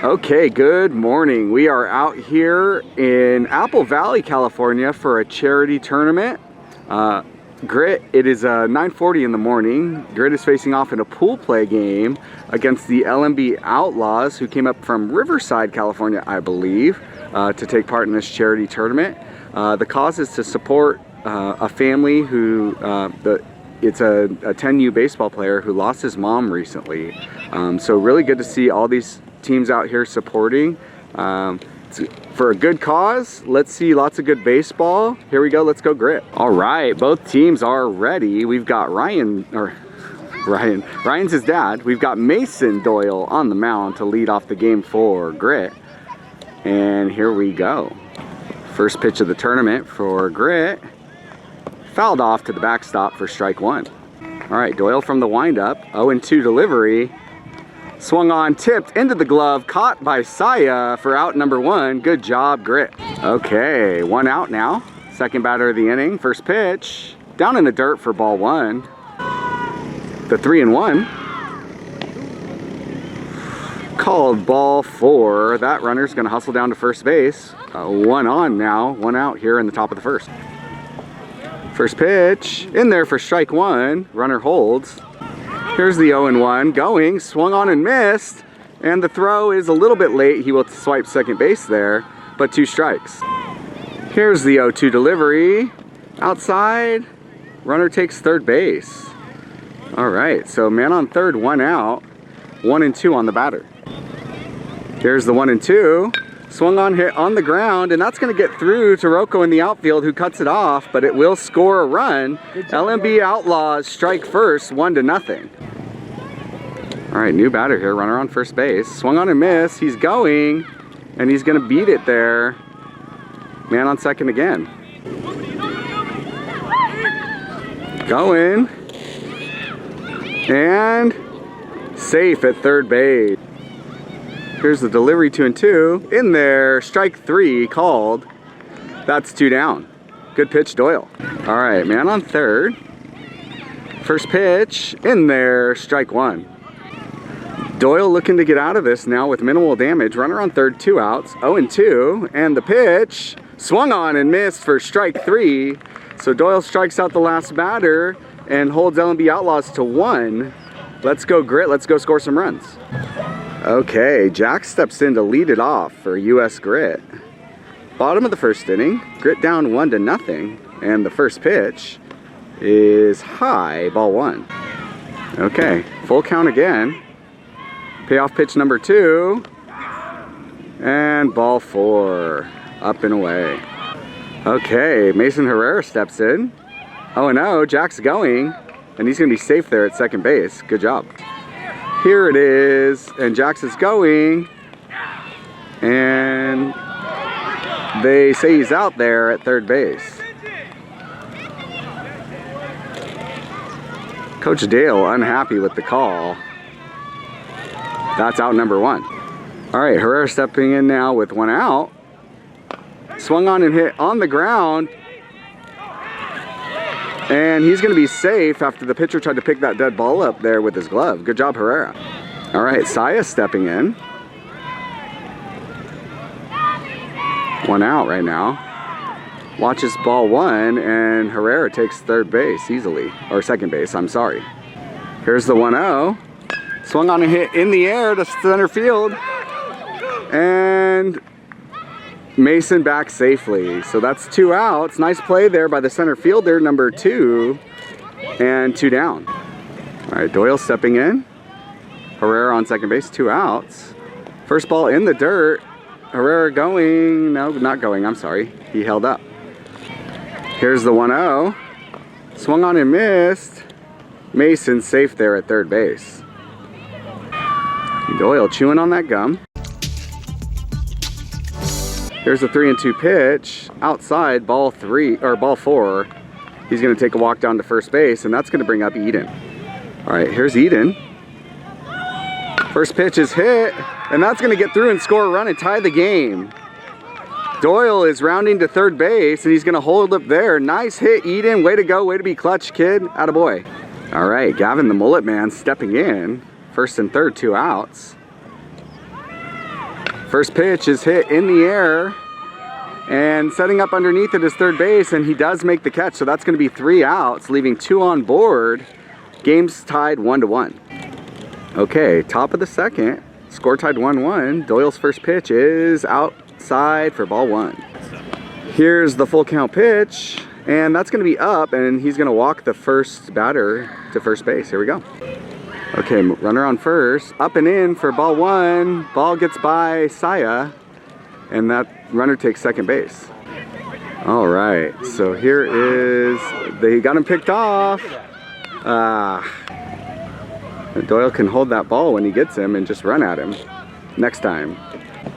Okay, good morning. We are out here in Apple Valley, California for a charity tournament. Grit, it is 9:40 in the morning. Grit is facing off in a pool play game against the LMB Outlaws, who came up from Riverside, California, I believe, to take part in this charity tournament. The cause is to support a family who, it's a 10U baseball player who lost his mom recently. So really good to see all these teams out here supporting for a good cause. Let's see lots of good baseball. Here we go. Let's go Grit. All right, both teams are ready. We've got Ryan's his dad. We've got Mason Doyle on the mound to lead off the game for Grit. And here we go. First pitch of the tournament for Grit. Fouled off to the backstop for strike one. All right, Doyle from the windup. 0-2 delivery. Swung on, tipped into the glove, caught by Saya for out number one. Good job, Grit. Okay, one out now. Second batter of the inning. First pitch, down in the dirt for ball one. The 3-1. Called ball four. That runner's gonna hustle down to first base. One on now, one out here in the top of the first. First pitch, in there for strike one. Runner holds. Here's the 0-1 going, swung on and missed, and the throw is a little bit late. He will swipe second base there, but 2 strikes. Here's the 0-2 delivery, outside, runner takes third base. All right, so man on third, 1 out, 1-2 on the batter. Here's the 1-2, swung on, hit on the ground, and that's gonna get through to Rocco in the outfield, who cuts it off, but it will score a run. LMB Outlaws strike first, 1-0. All right, new batter here, runner on first base. Swung on and missed, he's going, and he's gonna beat it there. Man on second again. Going, and safe at third base. Here's the delivery, 2-2. In there, strike 3 called. That's 2 down. Good pitch, Doyle. All right, man on third. First pitch, in there, strike 1. Doyle looking to get out of this now with minimal damage. Runner on third, 2 outs, 0-2. And the pitch, swung on and missed for strike 3. So Doyle strikes out the last batter and holds LMB Outlaws to 1. Let's go Grit, let's go score some runs. Okay, Jack steps in to lead it off for US Grit. Bottom of the first inning, Grit down 1-0, and the first pitch is high, ball 1. Okay, full count again. Payoff pitch number 2, and ball 4, up and away. Okay, Mason Herrera steps in. 0-0, Jack's going, and he's gonna be safe there at second base. Good job. Here it is, and Jax is going, and they say he's out there at third base. Coach Dale unhappy with the call. That's out number 1. All right, Herrera stepping in now with 1 out. Swung on and hit on the ground, and he's going to be safe after the pitcher tried to pick that dead ball up there with his glove. Good job, Herrera. All right, Saya stepping in. 1 out right now. Watches ball 1, and Herrera takes third base easily. Or second base, I'm sorry. Here's the 1-0. Swung on and hit in the air to center field. And Mason back safely. So that's 2 outs. Nice play there by the center fielder, number 2, and 2 down. All right, Doyle stepping in. Herrera on second base, 2 outs. First ball in the dirt. Herrera going, no, not going, I'm sorry. He held up. Here's the 1-0. Swung on and missed. Mason safe there at third base. Doyle chewing on that gum. Here's the 3-2 pitch, outside, ball 4. He's gonna take a walk down to first base, and that's gonna bring up Eden. All right, here's Eden. First pitch is hit, and that's gonna get through and score a run and tie the game. Doyle is rounding to third base, and he's gonna hold up there. Nice hit, Eden, way to go, way to be clutch, kid, attaboy. All right, Gavin the Mullet Man stepping in. First and third, 2 outs. First pitch is hit in the air, and setting up underneath it is third base, and he does make the catch, so that's going to be 3 outs, leaving 2 on board. Game's tied 1-1. Okay, top of the second, score tied 1-1. Doyle's first pitch is outside for ball 1. Here's the full count pitch, and that's going to be up, and he's going to walk the first batter to first base. Here we go. Okay, runner on first, up and in for ball 1. Ball gets by Saya, and that runner takes second base. All right, so here is, they got him picked off. Doyle can hold that ball when he gets him and just run at him next time.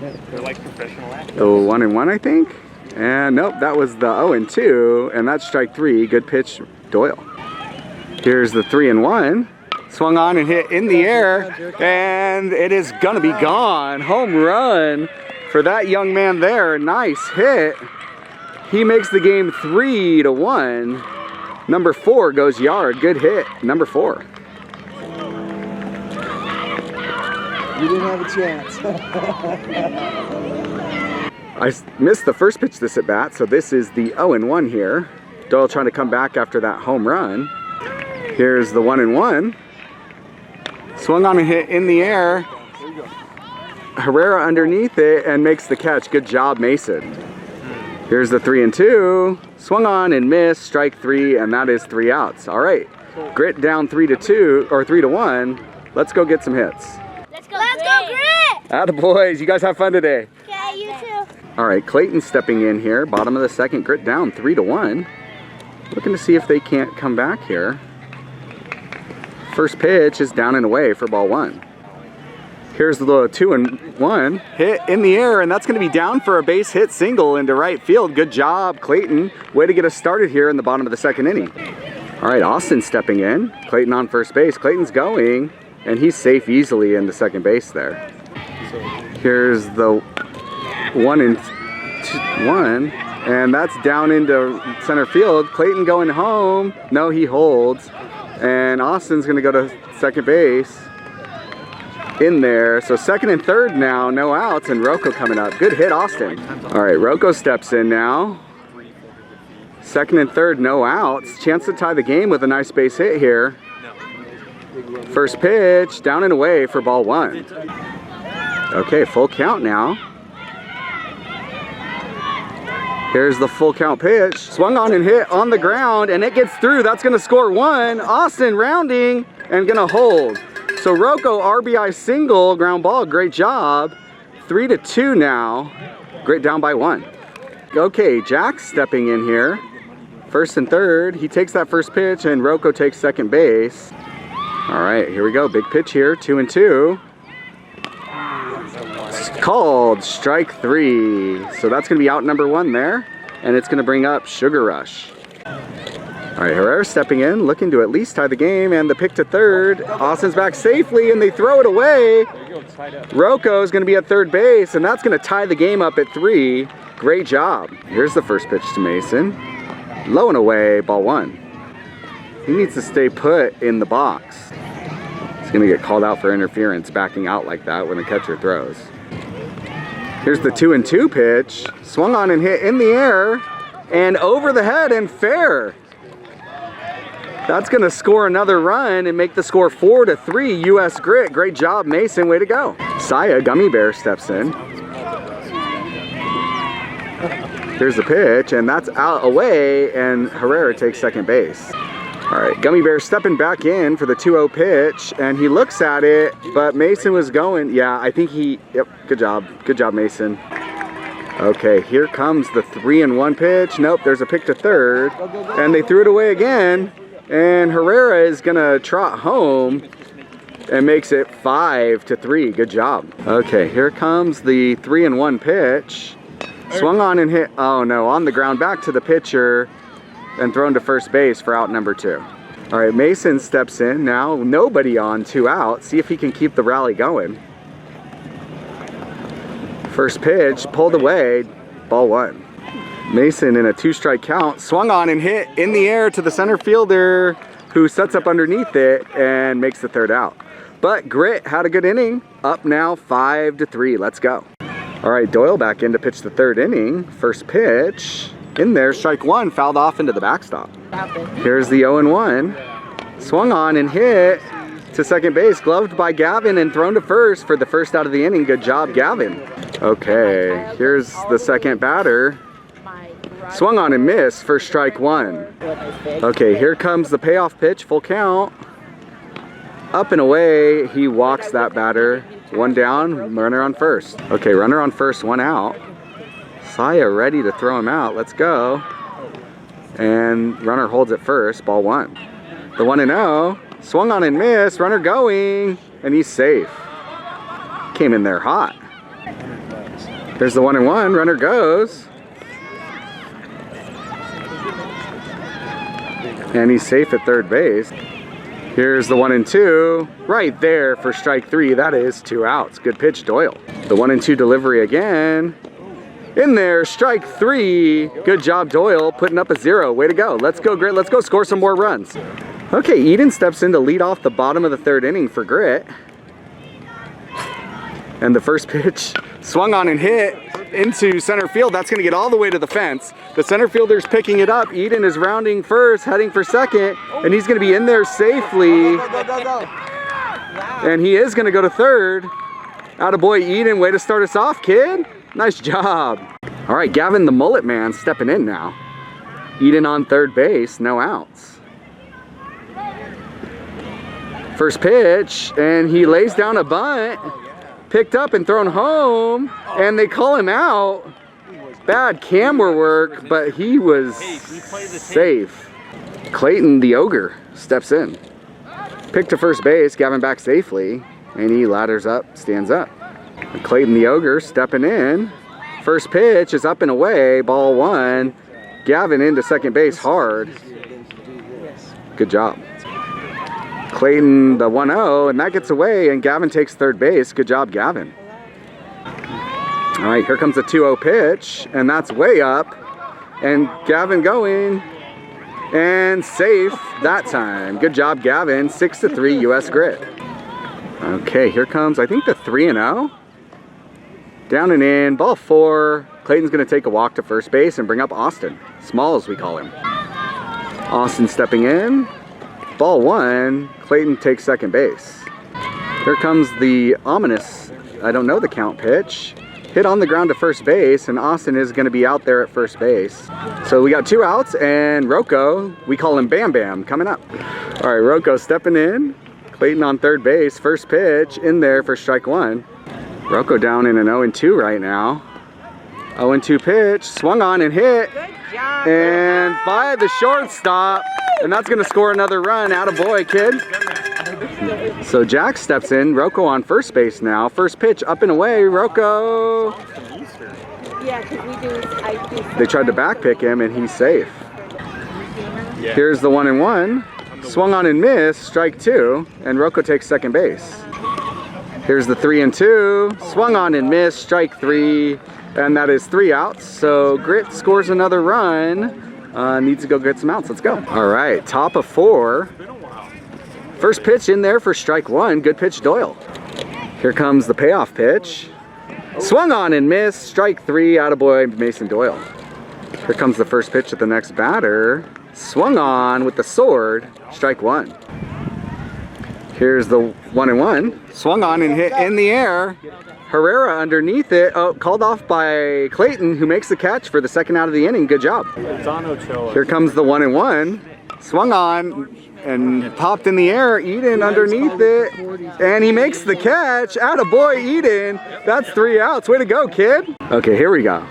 They're like professional athletes. Oh, 1-1, I think. And nope, that was the 0-2, and that's strike 3. Good pitch, Doyle. Here's the 3-1. Swung on and hit in the air, and it is gonna be gone. Home run for that young man there. Nice hit. He makes the game 3-1. Number 4 goes yard. Good hit, number 4. You didn't have a chance. I missed the first pitch this at bat, so this is the 0-1 here. Doyle trying to come back after that home run. Here's the 1-1. Swung on and hit in the air. Herrera underneath it and makes the catch. Good job, Mason. Here's the 3-2. Swung on and missed, strike 3, and that is 3 outs. All right, Grit down 3-2 or 3-1. Let's go get some hits. Let's go, Grit! Attaboys, you guys have fun today. Yeah, you too. All right, Clayton stepping in here. Bottom of the second, Grit down 3-1. Looking to see if they can't come back here. First pitch is down and away for ball 1. Here's the 2-1 hit in the air, and that's going to be down for a base hit single into right field. Good job, Clayton. Way to get us started here in the bottom of the second inning. All right, Austin stepping in. Clayton on first base. Clayton's going, and he's safe easily into second base there. Here's the 1-1, and that's down into center field. Clayton going home. No, he holds. And Austin's going to go to second base in there. So second and third now, no outs, and Rocco coming up. Good hit, Austin. All right, Rocco steps in now. Second and third, no outs. Chance to tie the game with a nice base hit here. First pitch, down and away for ball 1. Okay, full count now. Here's the full count pitch. Swung on and hit on the ground, and it gets through. That's going to score 1. Austin rounding and going to hold. So Rocco RBI single, ground ball. Great job. 3-2 now. Grit down by 1. Okay, Jack's stepping in here. First and third. He takes that first pitch, and Rocco takes second base. All right, here we go. Big pitch here. 2-2. Called strike 3. So that's going to be out number 1 there, and it's going to bring up Sugar Rush. All right, Herrera stepping in, looking to at least tie the game, and the pick to third. Austin's back safely, and they throw it away. Rocco is going to be at third base, and that's going to tie the game up at 3. Great job. Here's the first pitch to Mason. Low and away, ball 1. He needs to stay put in the box. He's going to get called out for interference, backing out like that when the catcher throws. Here's the 2-2 pitch. Swung on and hit in the air and over the head and fair. That's going to score another run and make the score 4-3 US Grit. Great job, Mason. Way to go. Saya Gummy Bear steps in. Here's the pitch, and that's out away, and Herrera takes second base. All right, Gummy Bear stepping back in for the 2-0 pitch, and he looks at it, but Mason was going. Yeah, I think he, yep, good job. Good job, Mason. Okay, here comes the 3-1 pitch. Nope, there's a pick to third, and they threw it away again, and Herrera is gonna trot home and makes it 5-3. Good job. Okay, here comes the 3-1 pitch. Swung on and hit, oh no, on the ground, back to the pitcher, and thrown to first base for out number 2. All right, Mason steps in now, nobody on, 2 out. See if he can keep the rally going. First pitch, pulled away, ball 1. Mason in a 2-strike count, swung on and hit in the air to the center fielder, who sets up underneath it and makes the third out. But Grit had a good inning, up now 5-3, let's go. All right, Doyle back in to pitch the third inning. First pitch in there, strike one, fouled off into the backstop. Here's the 0-1. Swung on and hit to second base, gloved by Gavin and thrown to first for the first out of the inning. Good job, Gavin. Okay, here's the second batter. Swung on and missed for strike one. Okay, here comes the payoff pitch, full count. Up and away, he walks that batter. One down, runner on first. Okay, runner on first, one out. Saya ready to throw him out, let's go. And runner holds it first, ball one. The 1-0, swung on and missed, runner going, and he's safe. Came in there hot. There's the 1-1, runner goes. And he's safe at third base. Here's the 1-2, right there for strike three. That is 2 outs. Good pitch, Doyle. The 1-2 delivery again. In there, strike three. Good job, Doyle, putting up a 0. Way to go. Let's go, Grit. Let's go score some more runs. Okay, Eden steps in to lead off the bottom of the third inning for Grit. And the first pitch swung on and hit into center field. That's going to get all the way to the fence. The center fielder's picking it up. Eden is rounding first, heading for second, and he's going to be in there safely. And he is going to go to third. Attaboy, Eden. Way to start us off, kid. Nice job. All right, Gavin the Mullet Man stepping in now. Eden on third base, no outs. First pitch, and he lays down a bunt. Picked up and thrown home, and they call him out. Bad camera work, but he was safe. Clayton the Ogre steps in. Picked to first base, Gavin back safely, and he ladders up, stands up. Clayton the Ogre stepping in. First pitch is up and away, ball one. Gavin into second base hard. Good job. Clayton the 1-0, and that gets away, and Gavin takes third base. Good job, Gavin. All right, here comes the 2-0 pitch, and that's way up. And Gavin going, and safe that time. Good job, Gavin. 6-3 US Grit. Okay, here comes, I think, the 3-0. Down and in, ball four. Clayton's gonna take a walk to first base and bring up Austin. Smalls, we call him. Austin stepping in. Ball one, Clayton takes second base. Here comes the ominous, I don't know the count pitch. Hit on the ground to first base, and Austin is going to be out there at first base. So we got 2 outs, and Rocco, we call him BamBam, coming up. All right, Rocco stepping in. Clayton on third base, first pitch in there for strike one. Rocco down in an 0-2 right now. 0-2 pitch, swung on and hit. Good job. And by the shortstop. And that's going to score another run. Attaboy, kid. So Jack steps in. Rocco on first base now. First pitch up and away. Rocco. Yeah, because They tried to back pick him, and he's safe. Here's the 1-1. Swung on and missed. Strike two. And Rocco takes second base. Here's the 3-2. Swung on and missed. Strike three. And that is 3 outs. So Grit scores another run. Needs to go get some outs. Let's go. All right, top of 4. First pitch in there for strike one. Good pitch, Doyle. Here comes the payoff pitch. Swung on and missed. Strike three. Attaboy, Mason Doyle. Here comes the first pitch at the next batter. Swung on with the sword. Strike one. Here's the 1-1. Swung on and hit in the air. Herrera underneath it. Oh, called off by Clayton, who makes the catch for the second out of the inning. Good job. Here comes the 1-1. Swung on and popped in the air. Eden underneath it. And he makes the catch. Attaboy, Eden. That's 3 outs. Way to go, kid. Okay, here we go.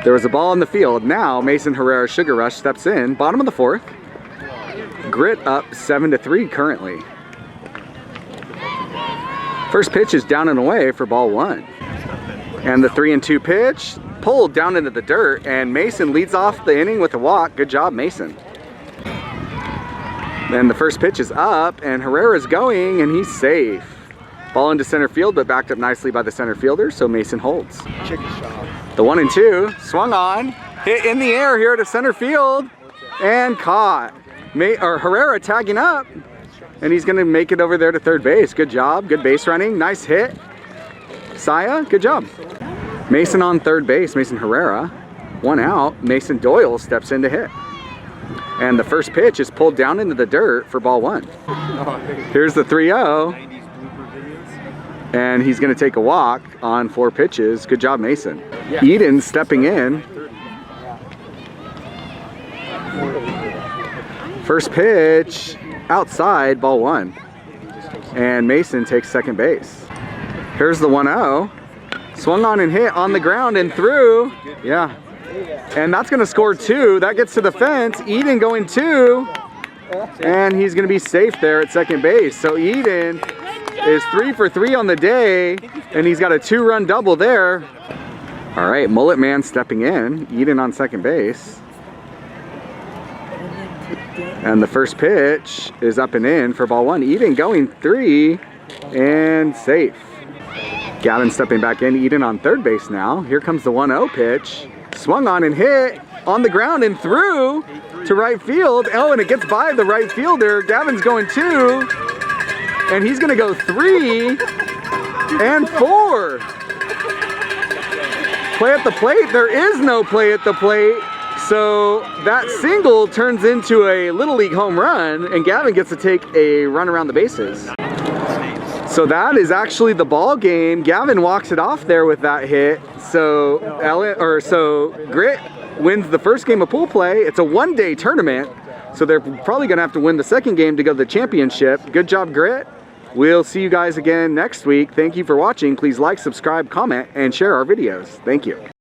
There was a ball in the field. Now Mason Herrera Sugar Rush steps in. Bottom of the 4th. Grit up 7-3 currently. First pitch is down and away for ball one. And the 3-2 pitch pulled down into the dirt, and Mason leads off the inning with a walk. Good job, Mason. Then the first pitch is up, and Herrera's going, and he's safe. Ball into center field, but backed up nicely by the center fielder, so Mason holds. Chicken shop. The 1-2 swung on, hit in the air here to center field, and caught. Herrera tagging up. And he's going to make it over there to third base. Good job. Good base running. Nice hit. Saya, good job. Mason on third base, Mason Herrera. One out, Mason Doyle steps in to hit. And the first pitch is pulled down into the dirt for ball 1. Here's the 3-0. And he's gonna take a walk on 4 pitches. Good job, Mason. Eden stepping in. First pitch, outside, ball 1. And Mason takes second base. Here's the 1-0. Swung on and hit on the ground and through. Yeah. And that's gonna score 2. That gets to the fence. Eden going 2. And he's gonna be safe there at second base. So Eden is 3 for 3 on the day. And he's got a 2-run double there. All right, Mullet Man stepping in. Eden on second base. And the first pitch is up and in for ball 1. Eden going 3 and safe. Gavin stepping back in. Eden on third base now. Here comes the 1-0 pitch. Swung on and hit on the ground and through to right field. Oh, and it gets by the right fielder. Gavin's going 2. And he's going to go 3 and 4. Play at the plate. There is no play at the plate. So that single turns into a Little League home run, and Gavin gets to take a run around the bases. So that is actually the ball game. Gavin walks it off there with that hit. So Grit wins the first game of pool play. It's a one-day tournament, so they're probably gonna have to win the second game to go to the championship. Good job, Grit. We'll see you guys again next week. Thank you for watching. Please like, subscribe, comment, and share our videos. Thank you.